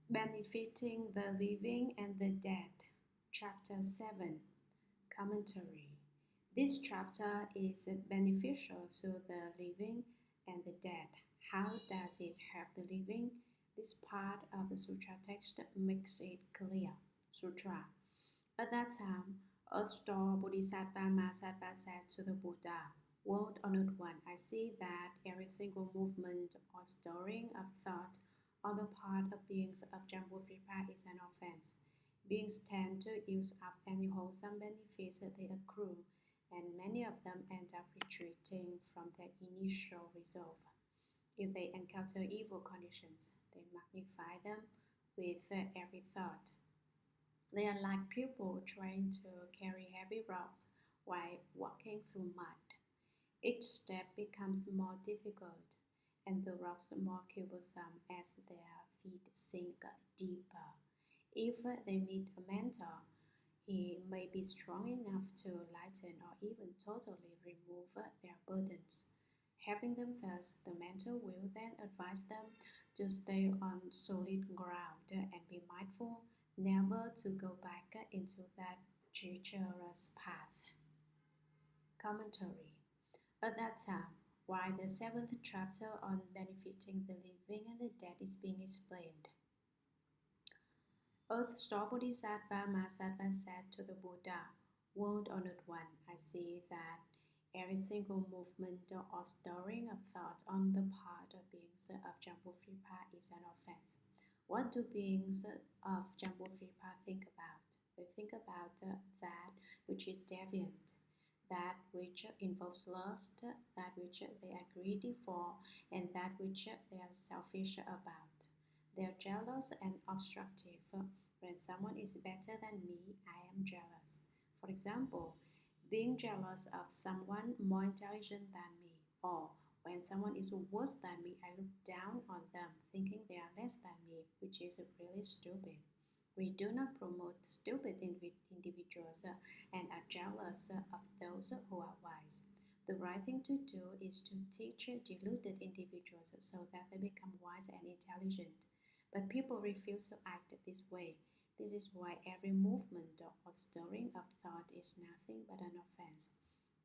Benefiting the Living and the Dead, Chapter 7, Commentary. This chapter is beneficial to the living and the dead. How does it help the living? This part of the sutra text makes it clear. Sutra. At that time, Earth-store Bodhisattva Mahasattva said to the Buddha, World Honored One, I see that every single movement or stirring of thought on the part of beings of Jambudvipa is an offense. Beings tend to use up any wholesome benefits they accrue, and many of them end up retreating from their initial resolve. If they encounter evil conditions, they magnify them with every thought. They are like people trying to carry heavy rocks while walking through mud. Each step becomes more difficult, and the rocks more cumbersome as their feet sink deeper. If they meet a mentor, he may be strong enough to lighten or even totally remove their burdens. Helping them thus, the mentor will then advise them to stay on solid ground and be mindful never to go back into that treacherous path. Commentary. At that time, while the 7th chapter on benefiting the living and the dead is being explained, Earth-store Bodhisattva Mahasattva said to the Buddha, World Honored One, I see that every single movement or stirring of thought on the part of beings of Jambudvipa is an offense. What do beings of Jambudvipa think about? They think about that which is deviant, that which involves lust, that which they are greedy for, and that which they are selfish about. They are jealous and obstructive. When someone is better than me, I am jealous. For example, being jealous of someone more intelligent than me, or when someone is worse than me, I look down on them, thinking they are less than me, which is really stupid. We do not promote stupid individuals and are jealous of those who are wise. The right thing to do is to teach deluded individuals so that they become wise and intelligent. But people refuse to act this way. This is why every movement or stirring of thought is nothing but an offense.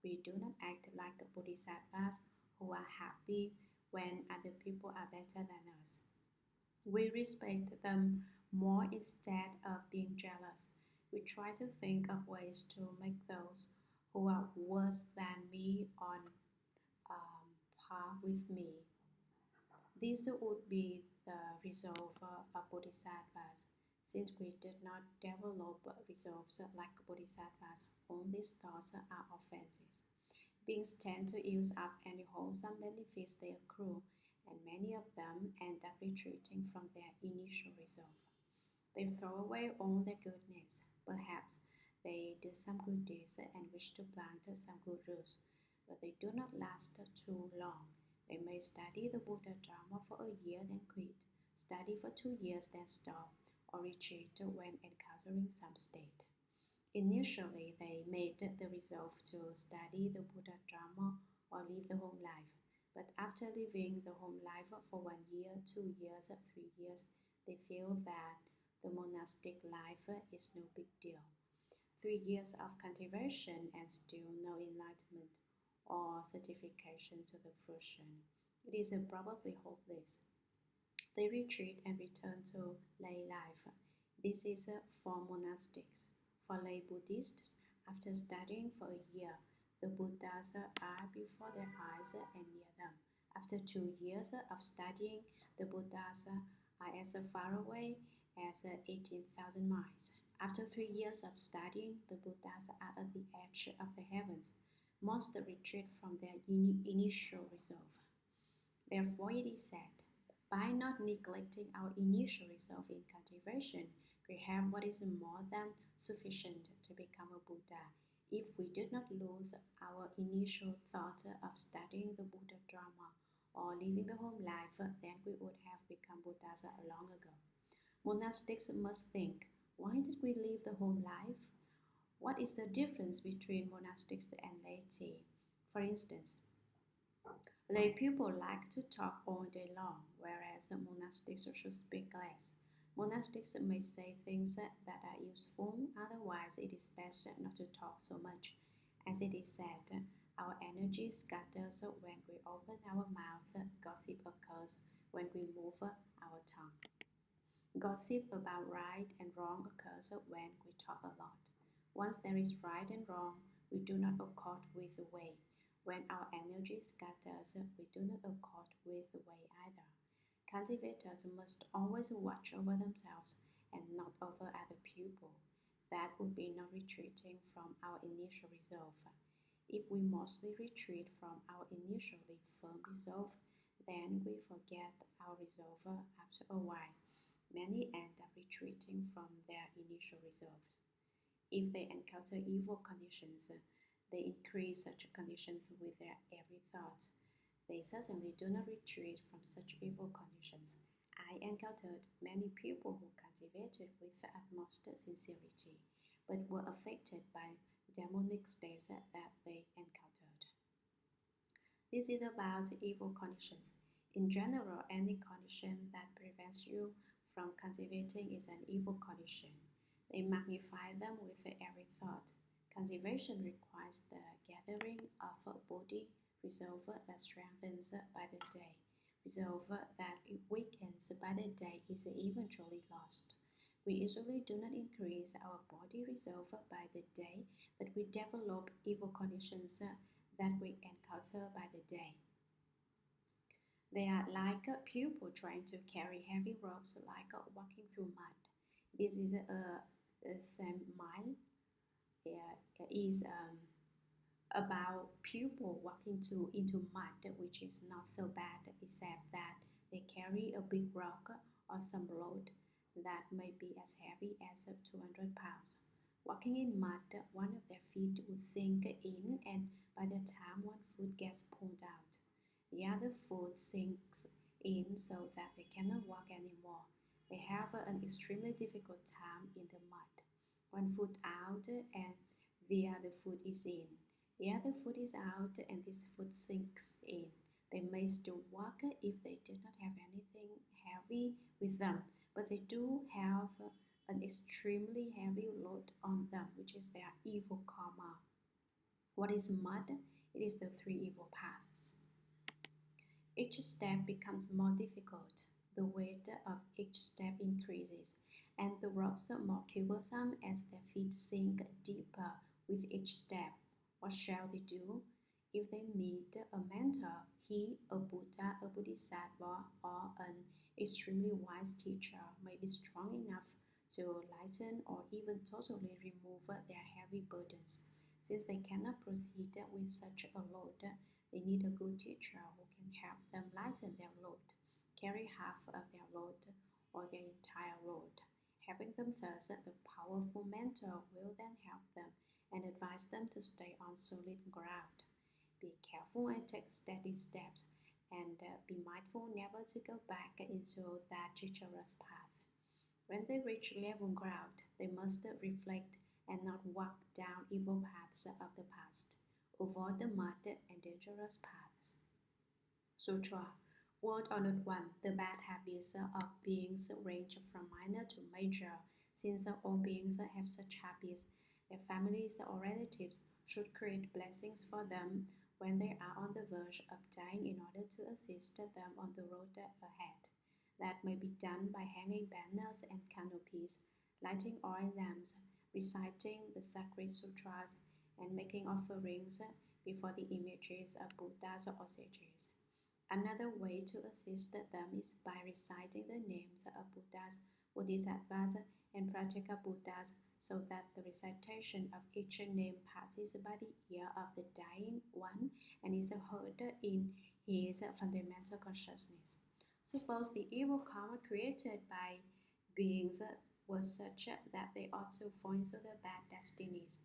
We do not act like bodhisattvas who are happy when other people are better than us. We respect them more instead of being jealous. We try to think of ways to make those who are worse than me on par with me. This would be the resolve of bodhisattvas. Since we did not develop resolves like bodhisattvas, all these thoughts are offenses. Beings tend to use up any wholesome benefits they accrue, and many of them end up retreating from their initial resolve. They throw away all their goodness. Perhaps they do some good deeds and wish to plant some good roots, but they do not last too long. They may study the Buddha Dharma for a year, then quit, study for 2 years, then stop, or retreat when encountering some state. Initially, they made the resolve to study the Buddha Dharma or live the home life, but after living the home life for 1 year, 2 years, 3 years, they feel that the monastic life is no big deal. 3 years of cultivation and still no enlightenment or certification to the fruition. It is probably hopeless. They retreat and return to lay life. This is for monastics. For lay Buddhists, after studying for a year, the Buddhas are before their eyes and near them. After 2 years of studying, the Buddhas are as far away as 18,000 miles. After 3 years of studying, the Buddhas are at the edge of the heavens. Most retreat from their initial resolve. Therefore, it is said, by not neglecting our initial resolve in cultivation, we have what is more than sufficient to become a Buddha. If we did not lose our initial thought of studying the Buddha Dharma or living the home life, then we would have become Buddhas long ago. Monastics must think, why did we live the home life? What is the difference between monastics and laity? For instance, lay people like to talk all day long, whereas monastics should speak less. Monastics may say things that are useful, otherwise it is best not to talk so much. As it is said, our energy scatters when we open our mouth, gossip occurs when we move our tongue. Gossip about right and wrong occurs when we talk a lot. Once there is right and wrong, we do not accord with the way. When our energy scatters, we do not accord with the way either. Cultivators must always watch over themselves and not over other people. That would be not retreating from our initial resolve. If we mostly retreat from our initially firm resolve, then we forget our resolve after a while. Many end up retreating from their initial resolves. If they encounter evil conditions, they increase such conditions with their every thought. They certainly do not retreat from such evil conditions. I encountered many people who cultivated with the utmost sincerity, but were affected by demonic states that they encountered. This is about evil conditions. In general, any condition that prevents you from cultivating is an evil condition. They magnify them with every thought. Cultivation requires the gathering of a body resolve that strengthens by the day. Resolve that weakens by the day is eventually lost. We usually do not increase our body resolve by the day, but we develop evil conditions that we encounter by the day. They are like a pupil trying to carry heavy ropes, like walking through mud. This is a semi is about pupil walking into mud, which is not so bad, except that they carry a big rock or some load that may be as heavy as 200 pounds. Walking in mud, one of their feet would sink in, and by the time one foot gets pulled out, the other foot sinks in so that they cannot walk anymore. They have an extremely difficult time in the mud. One foot out and the other foot is in. The other foot is out and this foot sinks in. They may still walk if they do not have anything heavy with them, but they do have an extremely heavy load on them, which is their evil karma. What is mud? It is the three evil paths. Each step becomes more difficult. The weight of each step increases, and the ropes are more cumbersome as their feet sink deeper with each step. What shall they do? If they meet a mentor, he, a Buddha, a Bodhisattva, or an extremely wise teacher may be strong enough to lighten or even totally remove their heavy burdens. Since they cannot proceed with such a load, they need a good teacher who can help them lighten their load, carry half of their load or their entire load. Helping them thus, the powerful mentor will then help them and advise them to stay on solid ground. Be careful and take steady steps, and be mindful never to go back into that treacherous path. When they reach level ground, they must reflect and not walk down evil paths of the past. Avoid the mud and dangerous paths. Sutra. World Honored One. The bad habits of beings range from minor to major. Since all beings have such habits, their families or relatives should create blessings for them when they are on the verge of dying in order to assist them on the road ahead. That may be done by hanging banners and canopies, lighting oil lamps, reciting the sacred sutras, and making offerings before the images of Buddhas or sages. Another way to assist them is by reciting the names of Buddhas, Bodhisattvas, and practical Buddhas, so that the recitation of each name passes by the ear of the dying one and is heard in his fundamental consciousness. Suppose the evil karma created by beings was such that they ought to fall into the bad destinies.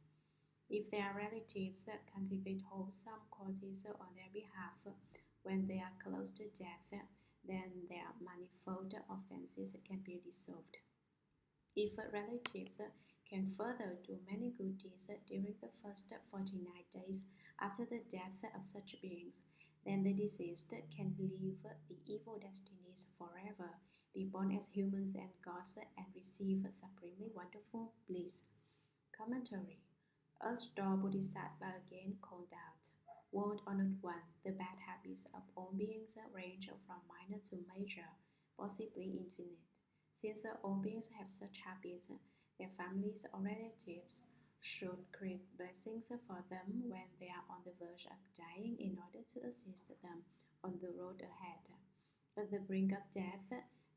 If their relatives cultivate wholesome qualities on their behalf when they are close to death, then their manifold offenses can be resolved. If relatives can further do many good deeds during the first 49 days after the death of such beings, then the deceased can leave the evil destinies forever, be born as humans and gods, and receive supremely wonderful bliss. Commentary. Earth-store Bodhisattva again called out, World Honored One, the bad habits of all beings range from minor to major, possibly infinite. Since all beings have such habits, their families or relatives should create blessings for them when they are on the verge of dying in order to assist them on the road ahead. At the brink of death,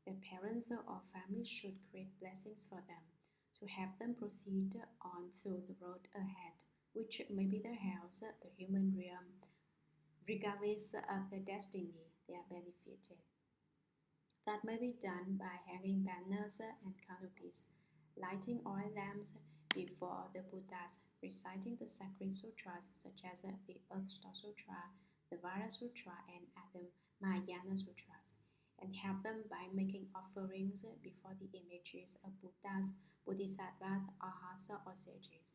their parents or family should create blessings for them to help them proceed on to the road ahead, which may be their house, the human realm. Regardless of their destiny, they are benefited. That may be done by hanging banners and canopies, lighting oil lamps before the Buddhas, reciting the sacred sutras such as the Earth-store Sutra, the Vara Sutra, and the Mahayana Sutras, and help them by making offerings before the images of Buddhas, Bodhisattvas, Arhats, or sages.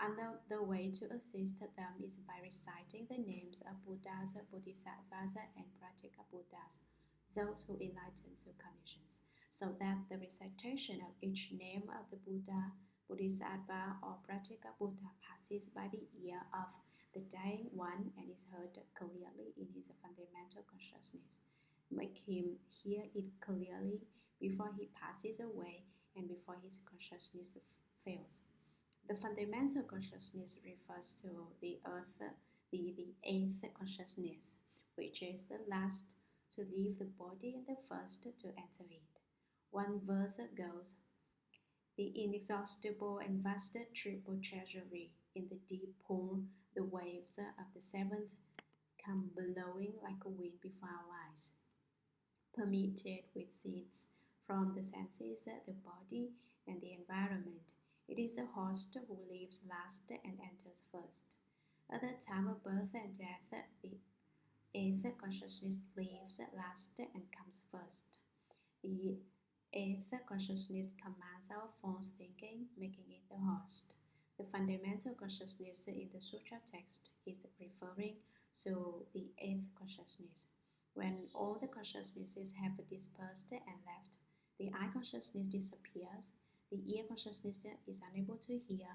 Another way to assist them is by reciting the names of Buddhas, Bodhisattvas, and Pratyeka Buddhas, those who enlighten to conditions, so that the recitation of each name of the Buddha, Bodhisattva, or Pratyeka Buddha passes by the ear of the dying one and is heard clearly in his fundamental consciousness. Make him hear it clearly before he passes away and before his consciousness fails. The fundamental consciousness refers to the eighth consciousness, which is the last to leave the body and the first to enter it. One verse goes, the inexhaustible and vast triple treasury in the deep pool, the waves of the seventh come blowing like a wind before our eyes, permeated with seeds from the senses, the body, and the environment. It is the host who leaves last and enters first. At the time of birth and death, the eighth consciousness leaves last and comes first. The eighth consciousness commands our false thinking, making it the host. The fundamental consciousness in the sutra text is referring to the eighth consciousness. When all the consciousnesses have dispersed and left, the eye consciousness disappears, the ear consciousness is unable to hear,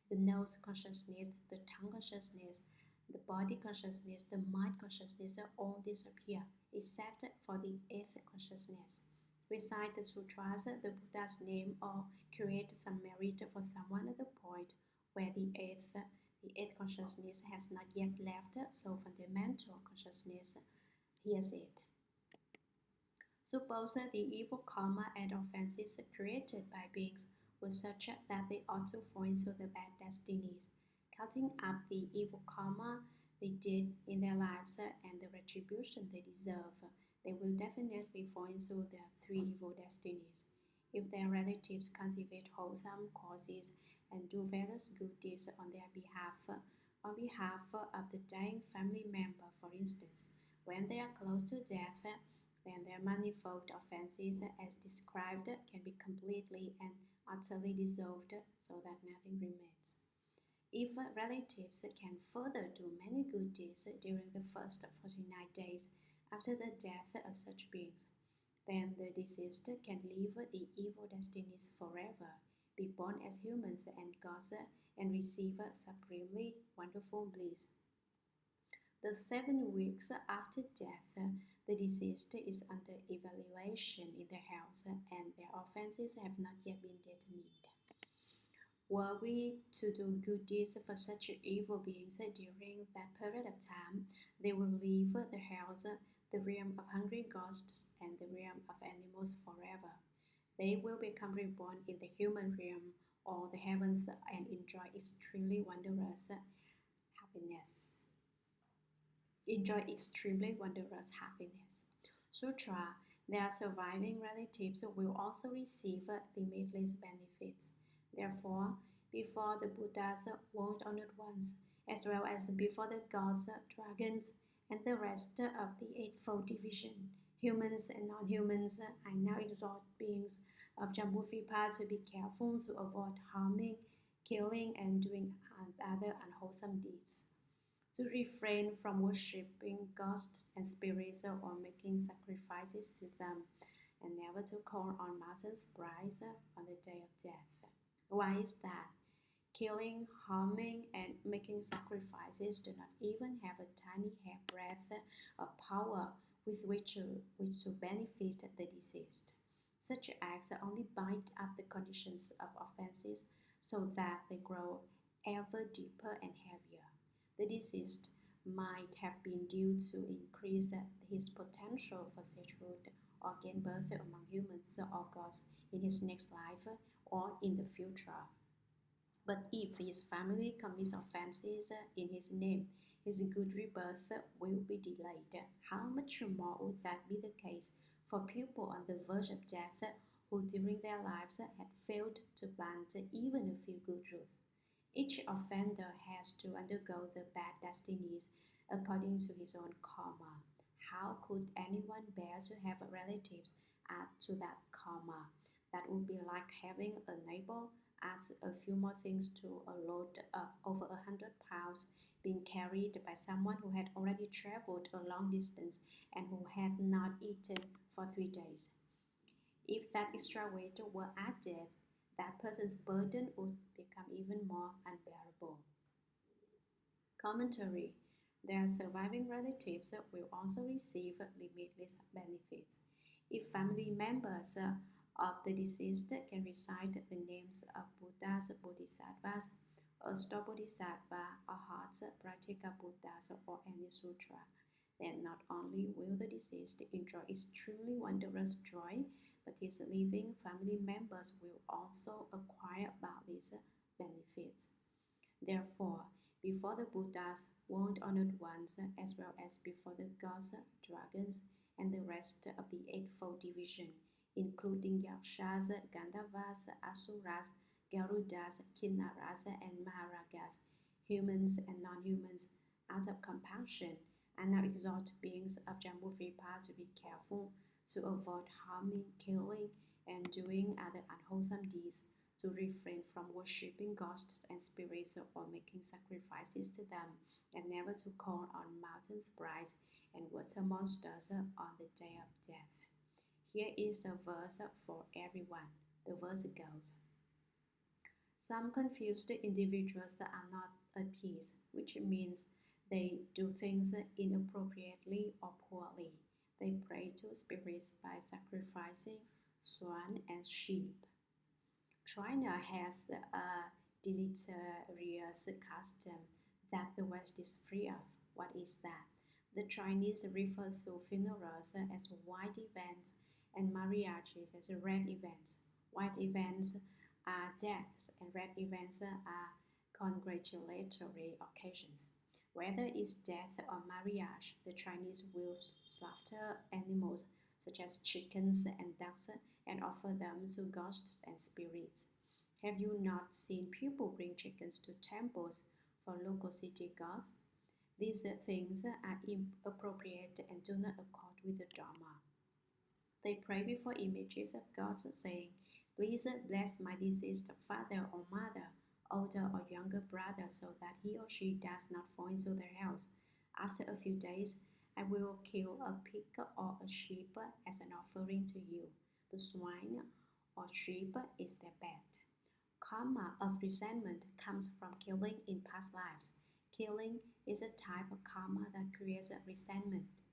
the nose consciousness, the tongue consciousness, the body consciousness, the mind consciousness all disappear, except for the eighth consciousness. Recite the sutras, the Buddha's name, or create some merit for someone at the point where the eighth consciousness has not yet left, so fundamental consciousness hears it. Suppose the evil karma and offenses created by beings were such that they ought to fall into the bad destinies. Counting up the evil karma they did in their lives and the retribution they deserve, they will definitely fall into their three evil destinies. If their relatives cultivate wholesome causes and do various good deeds on their behalf, on behalf of the dying family member, for instance, when they are close to death, then their manifold offenses as described can be completely and utterly dissolved so that nothing remains. If relatives can further do many good deeds during the first 49 days after the death of such beings, then the deceased can leave the evil destinies forever, be born as humans and gods, and receive supremely wonderful bliss. The 7 weeks after death, the deceased is under evaluation in their house, and their offenses have not yet been determined. Were we to do good deeds for such evil beings during that period of time, they will leave the house, the realm of hungry ghosts, and the realm of animals forever. They will become reborn in the human realm or the heavens and enjoy extremely wondrous happiness. Sutra, their surviving relatives will also receive limitless benefits. Therefore, before the Buddha's world-honored ones, as well as before the gods, dragons, and the rest of the Eightfold Division, humans and non-humans, I now exhort beings of Jambudvipa to be careful to avoid harming, killing, and doing other unwholesome deeds, to refrain from worshipping ghosts and spirits or making sacrifices to them, and never to call on mountains bright on the day of death. Why is that? Killing, harming, and making sacrifices do not even have a tiny hairbreadth of power with which to benefit the deceased. Such acts only bind up the conditions of offenses so that they grow ever deeper and heavier. The deceased might have been due to increase his potential for sexual organ birth among humans or gods in his next life or in the future. But if his family commits offenses in his name, his good rebirth will be delayed. How much more would that be the case for people on the verge of death who during their lives had failed to plant even a few good roots? Each offender has to undergo the bad destinies according to his own karma. How could anyone bear to have relatives add to that karma? That would be like having a neighbor adds a few more things to a load of over 100 pounds being carried by someone who had already traveled a long distance and who had not eaten for 3 days. If that extra weight were added, that person's burden would become even more unbearable. Commentary. Their surviving relatives will also receive limitless benefits. If family members of the deceased can recite the names of Buddhas, Bodhisattvas, Ashta Bodhisattva, Arhats, Pratika Buddhas, or any sutra, then not only will the deceased enjoy extremely wondrous joy, but his living family members will also acquire boundless benefits. Therefore, before the Buddhas, world honored ones, as well as before the gods, dragons, and the rest of the Eightfold Division, including Yakshas, Gandharvas, Asuras, Garudas, Kinnaras, and Maharagas, humans and non-humans, out of compassion, and now exhort beings of Jambudvipa to be careful to avoid harming, killing, and doing other unwholesome deeds, to refrain from worshipping ghosts and spirits or making sacrifices to them, and never to call on mountain sprites and water monsters on the day of death. Here is the verse for everyone. The verse goes, some confused individuals are not at peace, which means they do things inappropriately or poorly. They pray to spirits by sacrificing swan and sheep. China has a deleterious custom that the West is free of. What is that? The Chinese refer to funerals as white events and mariages as red events. White events are deaths and red events are congratulatory occasions. Whether it's death or marriage, the Chinese will slaughter animals such as chickens and ducks and offer them to ghosts and spirits. Have you not seen people bring chickens to temples for local city gods? These things are inappropriate and do not accord with the Dharma. They pray before images of gods, saying, please bless my deceased father or mother, older or younger brother, so that he or she does not fall into their house. After a few days, I will kill a pig or a sheep as an offering to you. The swine or sheep is their pet. Karma of resentment comes from killing in past lives. Killing is a type of karma that creates resentment.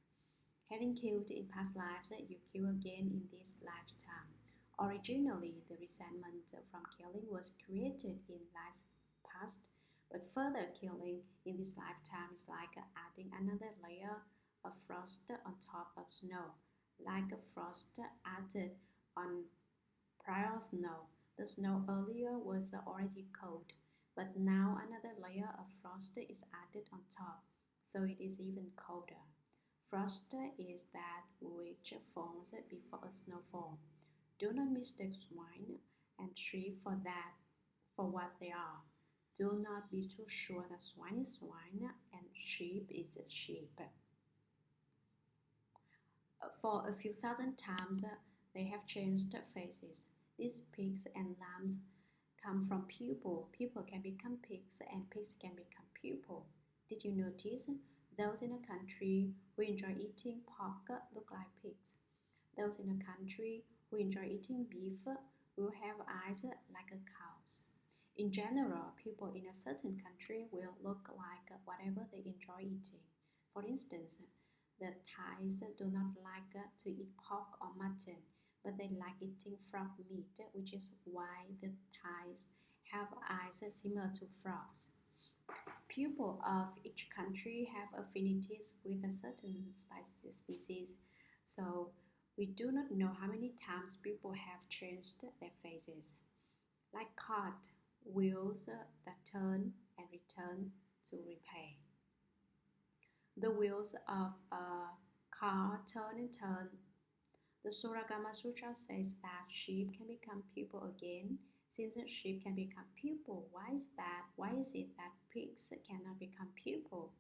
Having killed in past lives, you kill again in this lifetime. Originally, the resentment from killing was created in lives past, but further killing in this lifetime is like adding another layer of frost on top of snow, like a frost added on prior snow. The snow earlier was already cold, but now another layer of frost is added on top, so it is even colder. Frost is that which forms before a snowfall. Do not mistake swine and sheep for what they are. Do not be too sure that swine is swine and sheep is sheep. For a few thousand times, they have changed faces. These pigs and lambs come from people. People can become pigs and pigs can become people. Did you notice? Those in a country who enjoy eating pork look like pigs. Those in a country who enjoy eating beef will have eyes like a cow's. In general, people in a certain country will look like whatever they enjoy eating. For instance, the Thais do not like to eat pork or mutton, but they like eating frog meat, which is why the Thais have eyes similar to frogs. People of each country have affinities with a certain species, so we do not know how many times people have changed their faces. Like cart wheels that turn and return to repay. The wheels of a car turn and turn. The Shuragama Sutra says that sheep can become people again. Since sheep can become people, why is that? Why is it that pigs cannot become people?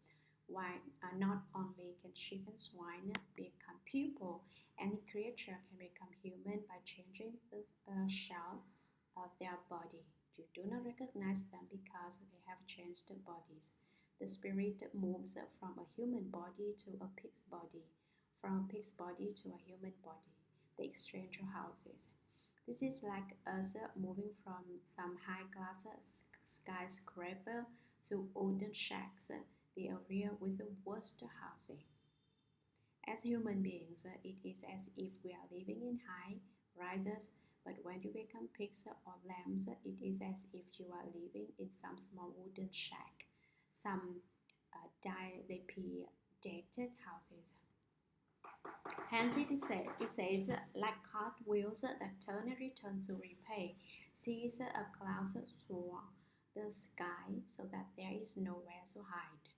Why not only can sheep and swine become people, any creature can become human by changing the shell of their body. You do not recognize them because they have changed bodies. The spirit moves from a human body to a pig's body, from a pig's body to a human body. They exchange houses. This is like us moving from some high-class skyscraper to wooden shacks, the area with the worst housing. As human beings, it is as if we are living in high rises, but when you become pigs or lambs, it is as if you are living in some small wooden shack, some dilapidated houses. Hence it says, like cartwheels that turn and return to repay, sees a cloud soar the sky so that there is nowhere to hide.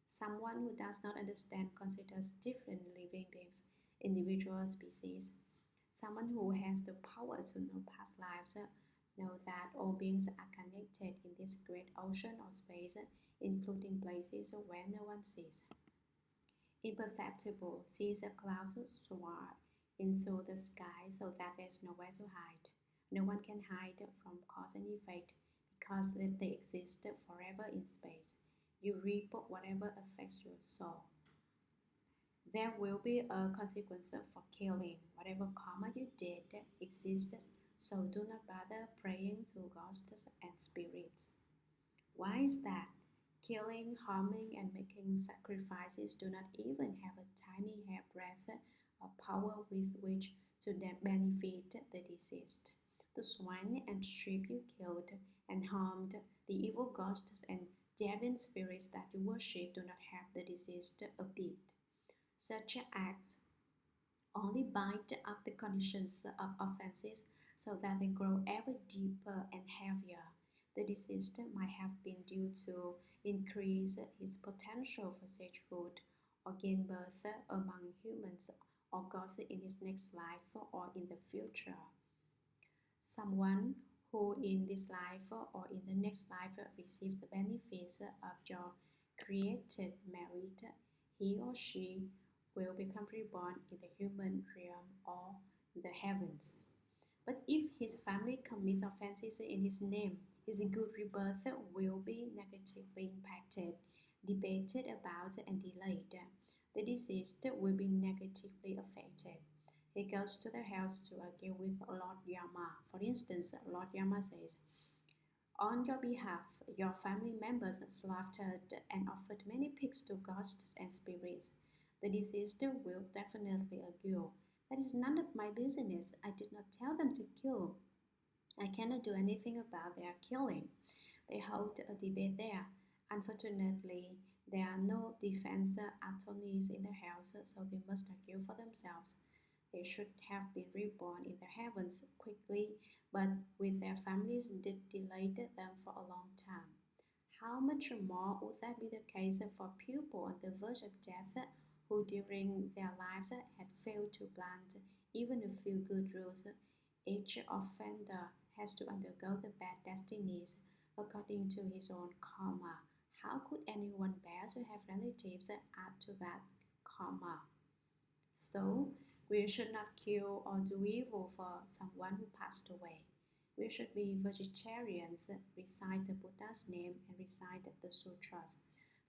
Someone who does not understand considers different living beings, individual species. Someone who has the power to know past lives know that all beings are connected in this great ocean of space, including places where no one sees. Imperceptible sees a cloud soar into the sky so that there's nowhere to hide. No one can hide from cause and effect because they exist forever in space. You reap whatever affects your soul. There will be a consequence for killing. Whatever karma you did exists, so do not bother praying to ghosts and spirits. Why is that? Killing, harming, and making sacrifices do not even have a tiny hairbreadth of power with which to benefit the deceased. The swine and sheep you killed and harmed, the evil ghosts and devil spirits that you worship do not have the deceased a bit. Such acts only bind up the conditions of offenses so that they grow ever deeper and heavier. The deceased might have been due to increase his potential for sagehood or gain birth among humans or gods in his next life or in the future. Someone who in this life or in the next life receives the benefits of your created merit, he or she will become reborn in the human realm or the heavens. But if his family commits offenses in his name, his good rebirth will be negatively impacted, debated about, and delayed. The deceased will be negatively affected. He goes to the house to argue with Lord Yama. For instance, Lord Yama says, on your behalf, your family members slaughtered and offered many pigs to ghosts and spirits. The deceased will definitely argue, that is none of my business. I did not tell them to kill. I cannot do anything about their killing. They hold a debate there. Unfortunately, there are no defense attorneys in the house, so they must argue for themselves. They should have been reborn in the heavens quickly, but with their families delayed them for a long time. How much more would that be the case for people on the verge of death who during their lives had failed to plant even a few good roots? Each offender has to undergo the bad destinies according to his own karma. How could anyone bear to have relatives add to that karma? So, we should not kill or do evil for someone who passed away. We should be vegetarians, recite the Buddha's name, and recite the sutras.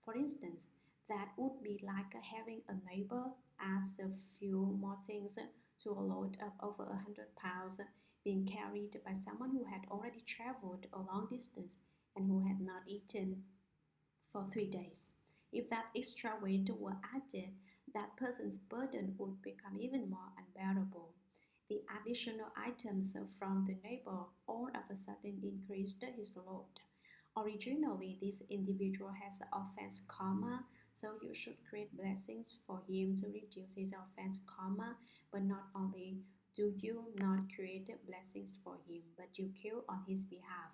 For instance, that would be like having a neighbor ask a few more things to a load of over 100 pounds being carried by someone who had already traveled a long distance and who had not eaten for 3 days. If that extra weight were added, that person's burden would become even more unbearable. The additional items from the neighbor all of a sudden increased his load. Originally, this individual has offense karma, so you should create blessings for him to reduce his offense karma. But not only do you not create blessings for him, but you kill on his behalf.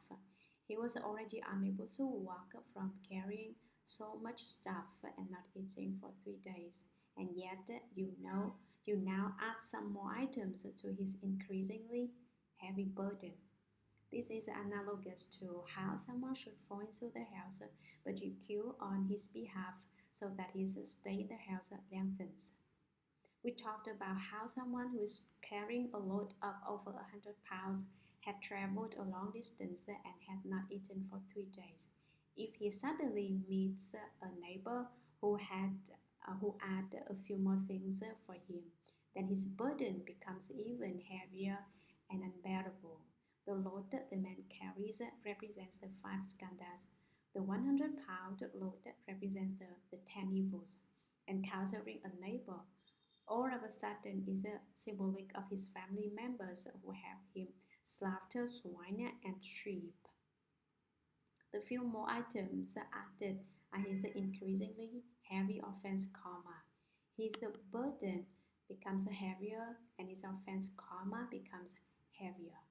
He was already unable to walk from carrying so much stuff and not eating for 3 days, and yet you now add some more items to his increasingly heavy burden. This is analogous to how someone should fall into the house, but you kill on his behalf so that his stay in the house lengthens. We talked about how someone who is carrying a load of over 100 pounds had traveled a long distance and had not eaten for 3 days. If he suddenly meets a neighbor who add a few more things for him, then his burden becomes even heavier and unbearable. The load the man carries represents the 5 skandhas. The 100-pound load represents the 10 evils. Encountering a neighbor all of a sudden is a symbolic of his family members who have him slaughter swine and sheep. The few more items added are his increasingly heavy offense karma. His burden becomes heavier and his offense karma becomes heavier.